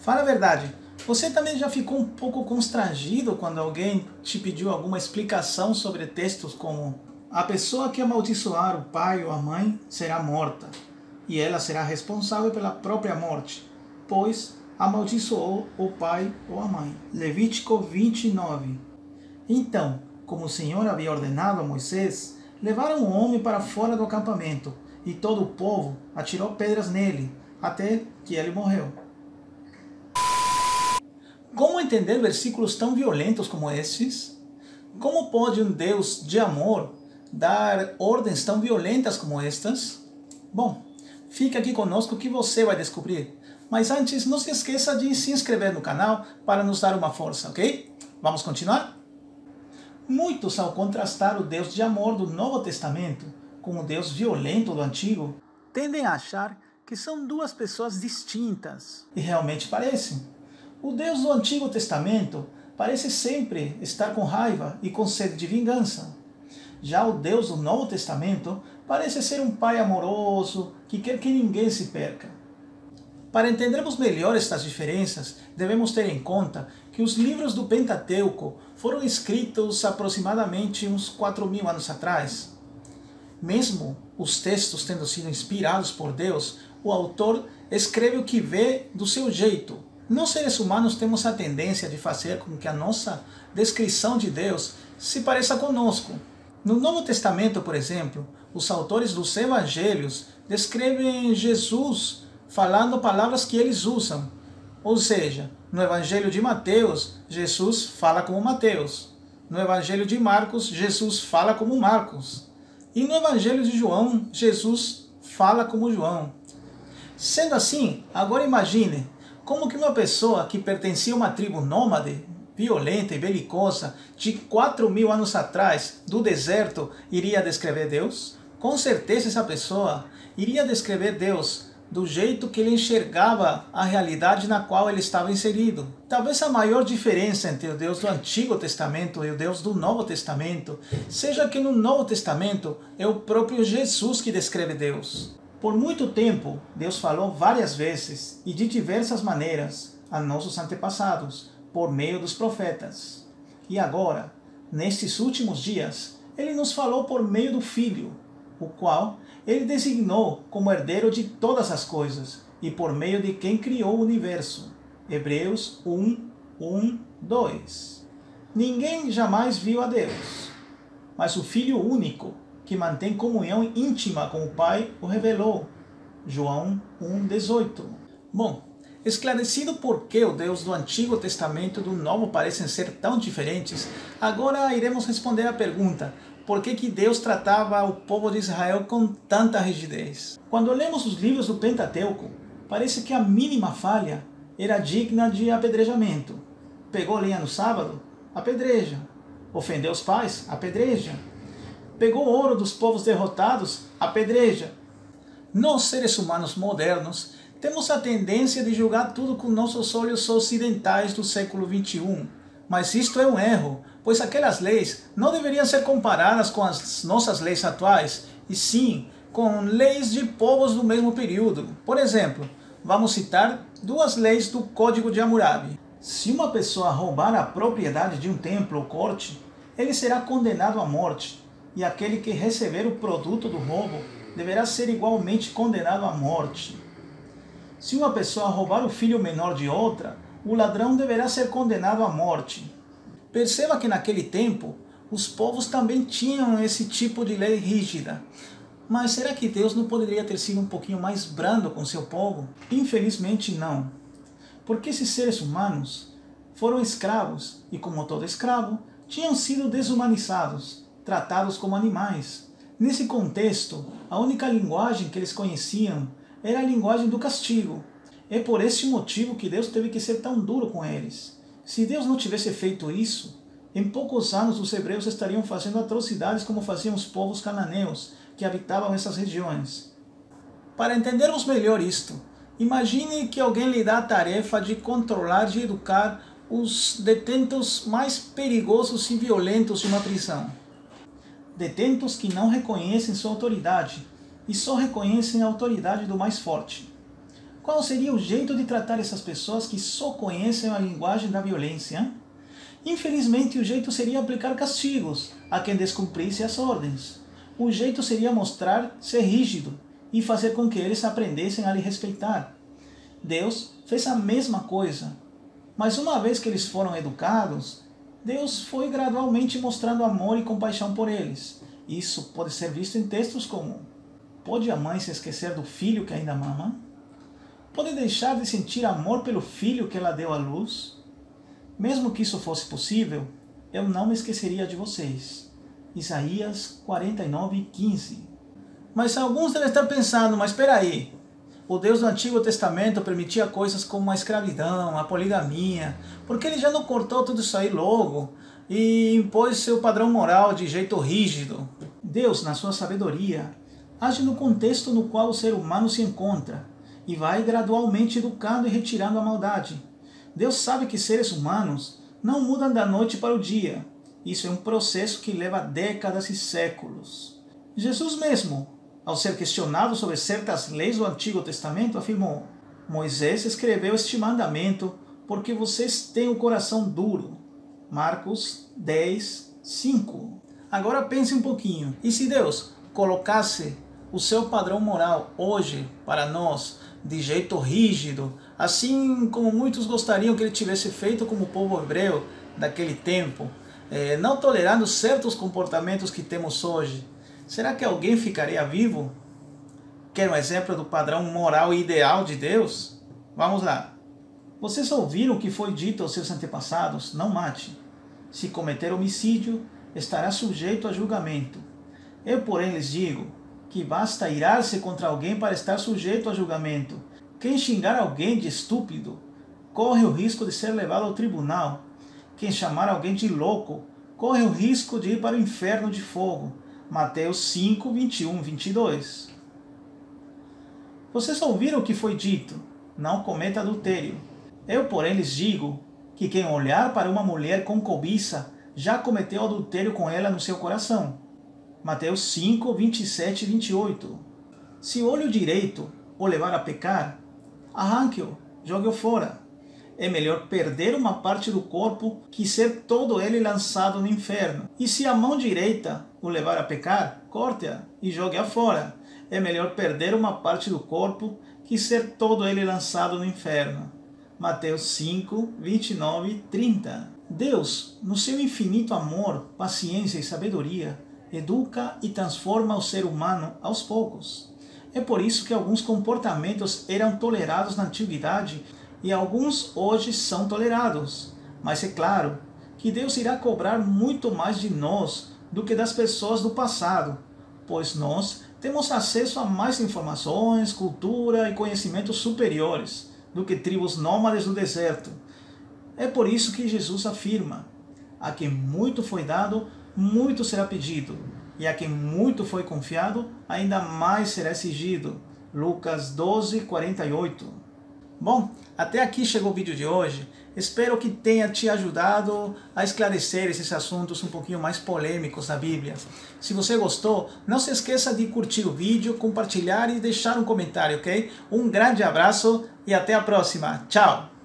Fala a verdade, você também já ficou um pouco constrangido quando alguém te pediu alguma explicação sobre textos como: a pessoa que amaldiçoar o pai ou a mãe será morta, e ela será responsável pela própria morte, pois amaldiçoou o pai ou a mãe. Levítico 29. Então, como o Senhor havia ordenado a Moisés, levaram o homem para fora do acampamento, e todo o povo atirou pedras nele, até que ele morreu. Como entender versículos tão violentos como estes? Como pode um Deus de amor dar ordens tão violentas como estas? Bom, fique aqui conosco que você vai descobrir. Mas antes, não se esqueça de se inscrever no canal para nos dar uma força, ok? Vamos continuar? Muitos, ao contrastar o Deus de amor do Novo Testamento com o Deus violento do Antigo, tendem a achar que são duas pessoas distintas. E realmente parecem. O Deus do Antigo Testamento parece sempre estar com raiva e com sede de vingança. Já o Deus do Novo Testamento parece ser um pai amoroso que quer que ninguém se perca. Para entendermos melhor estas diferenças, devemos ter em conta que os livros do Pentateuco foram escritos aproximadamente uns 4.000 anos atrás. Mesmo os textos tendo sido inspirados por Deus, o autor escreve o que vê do seu jeito. Nós, seres humanos, temos a tendência de fazer com que a nossa descrição de Deus se pareça conosco. No Novo Testamento, por exemplo, os autores dos Evangelhos descrevem Jesus falando palavras que eles usam. Ou seja, no Evangelho de Mateus, Jesus fala como Mateus. No Evangelho de Marcos, Jesus fala como Marcos. E no Evangelho de João, Jesus fala como João. Sendo assim, agora imagine como que uma pessoa que pertencia a uma tribo nômade, violenta e belicosa, de 4.000 anos atrás, do deserto, iria descrever Deus? Com certeza essa pessoa iria descrever Deus do jeito que ele enxergava a realidade na qual ele estava inserido. Talvez a maior diferença entre o Deus do Antigo Testamento e o Deus do Novo Testamento seja que no Novo Testamento é o próprio Jesus que descreve Deus. Por muito tempo, Deus falou várias vezes e de diversas maneiras a nossos antepassados, por meio dos profetas. E agora, nestes últimos dias, Ele nos falou por meio do Filho, o qual Ele designou como herdeiro de todas as coisas, e por meio de quem criou o universo. Hebreus 1:2. Ninguém jamais viu a Deus, mas o Filho único, que mantém comunhão íntima com o Pai, o revelou. João 1:18. Bom, esclarecido por que o Deus do Antigo Testamento e do Novo parecem ser tão diferentes, agora iremos responder à pergunta: por que Deus tratava o povo de Israel com tanta rigidez? Quando lemos os livros do Pentateuco, parece que a mínima falha era digna de apedrejamento. Pegou lenha no sábado? Apedreja. Ofendeu os pais? Apedreja. Pegou ouro dos povos derrotados? Apedreja. Nós, seres humanos modernos, temos a tendência de julgar tudo com nossos olhos ocidentais do século XXI. Mas isto é um erro, pois aquelas leis não deveriam ser comparadas com as nossas leis atuais, e sim com leis de povos do mesmo período. Por exemplo, vamos citar duas leis do Código de Hammurabi. Se uma pessoa roubar a propriedade de um templo ou corte, ele será condenado à morte, e aquele que receber o produto do roubo deverá ser igualmente condenado à morte. Se uma pessoa roubar o filho menor de outra, o ladrão deverá ser condenado à morte. Perceba que naquele tempo, os povos também tinham esse tipo de lei rígida. Mas será que Deus não poderia ter sido um pouquinho mais brando com seu povo? Infelizmente não. Porque esses seres humanos foram escravos e, como todo escravo, tinham sido desumanizados, tratados como animais. Nesse contexto, a única linguagem que eles conheciam era a linguagem do castigo. É por este motivo que Deus teve que ser tão duro com eles. Se Deus não tivesse feito isso, em poucos anos os hebreus estariam fazendo atrocidades como faziam os povos cananeus que habitavam essas regiões. Para entendermos melhor isto, imagine que alguém lhe dá a tarefa de controlar e educar os detentos mais perigosos e violentos de uma prisão. Detentos que não reconhecem sua autoridade e só reconhecem a autoridade do mais forte. Qual seria o jeito de tratar essas pessoas que só conhecem a linguagem da violência? Infelizmente, o jeito seria aplicar castigos a quem descumprisse as ordens. O jeito seria mostrar ser rígido e fazer com que eles aprendessem a lhe respeitar. Deus fez a mesma coisa, mas uma vez que eles foram educados, Deus foi gradualmente mostrando amor e compaixão por eles. Isso pode ser visto em textos como: pode a mãe se esquecer do filho que ainda mama? Pode deixar de sentir amor pelo filho que ela deu à luz? Mesmo que isso fosse possível, eu não me esqueceria de vocês. Isaías 49:15. Mas alguns devem estar pensando, mas espera aí, o Deus do Antigo Testamento permitia coisas como a escravidão, a poligamia, porque ele já não cortou tudo isso aí logo e impôs seu padrão moral de jeito rígido? Deus, na sua sabedoria, age no contexto no qual o ser humano se encontra e vai gradualmente educando e retirando a maldade. Deus sabe que seres humanos não mudam da noite para o dia. Isso é um processo que leva décadas e séculos. Jesus mesmo, ao ser questionado sobre certas leis do Antigo Testamento, afirmou: Moisés escreveu este mandamento porque vocês têm o coração duro. Marcos 10:5. Agora pense um pouquinho. E se Deus colocasse o seu padrão moral hoje para nós de jeito rígido, assim como muitos gostariam que ele tivesse feito como o povo hebreu daquele tempo, não tolerando certos comportamentos que temos hoje, será que alguém ficaria vivo? Quer um exemplo do padrão moral e ideal de Deus? Vamos lá. Vocês ouviram o que foi dito aos seus antepassados: não mate. Se cometer homicídio, estará sujeito a julgamento. Eu, porém, lhes digo que basta irar-se contra alguém para estar sujeito a julgamento. Quem xingar alguém de estúpido corre o risco de ser levado ao tribunal. Quem chamar alguém de louco corre o risco de ir para o inferno de fogo. Mateus 5, 21, 22. Vocês ouviram o que foi dito: não cometa adultério. Eu, porém, lhes digo que quem olhar para uma mulher com cobiça já cometeu adultério com ela no seu coração. Mateus 5, 27 e 28. Se o olho direito o levar a pecar, arranque-o, jogue-o fora. É melhor perder uma parte do corpo que ser todo ele lançado no inferno. E se a mão direita o levar a pecar, corte-a e jogue-a fora. É melhor perder uma parte do corpo que ser todo ele lançado no inferno. Mateus 5, 29 e 30. Deus, no seu infinito amor, paciência e sabedoria, educa e transforma o ser humano aos poucos. É por isso que alguns comportamentos eram tolerados na antiguidade e alguns hoje são tolerados. Mas é claro que Deus irá cobrar muito mais de nós do que das pessoas do passado, pois nós temos acesso a mais informações, cultura e conhecimentos superiores do que tribos nômades do deserto. É por isso que Jesus afirma: a quem muito foi dado, muito será pedido, e a quem muito foi confiado, ainda mais será exigido. Lucas 12, 48. Bom, até aqui chegou o vídeo de hoje. Espero que tenha te ajudado a esclarecer esses assuntos um pouquinho mais polêmicos da Bíblia. Se você gostou, não se esqueça de curtir o vídeo, compartilhar e deixar um comentário, ok? Um grande abraço e até a próxima. Tchau!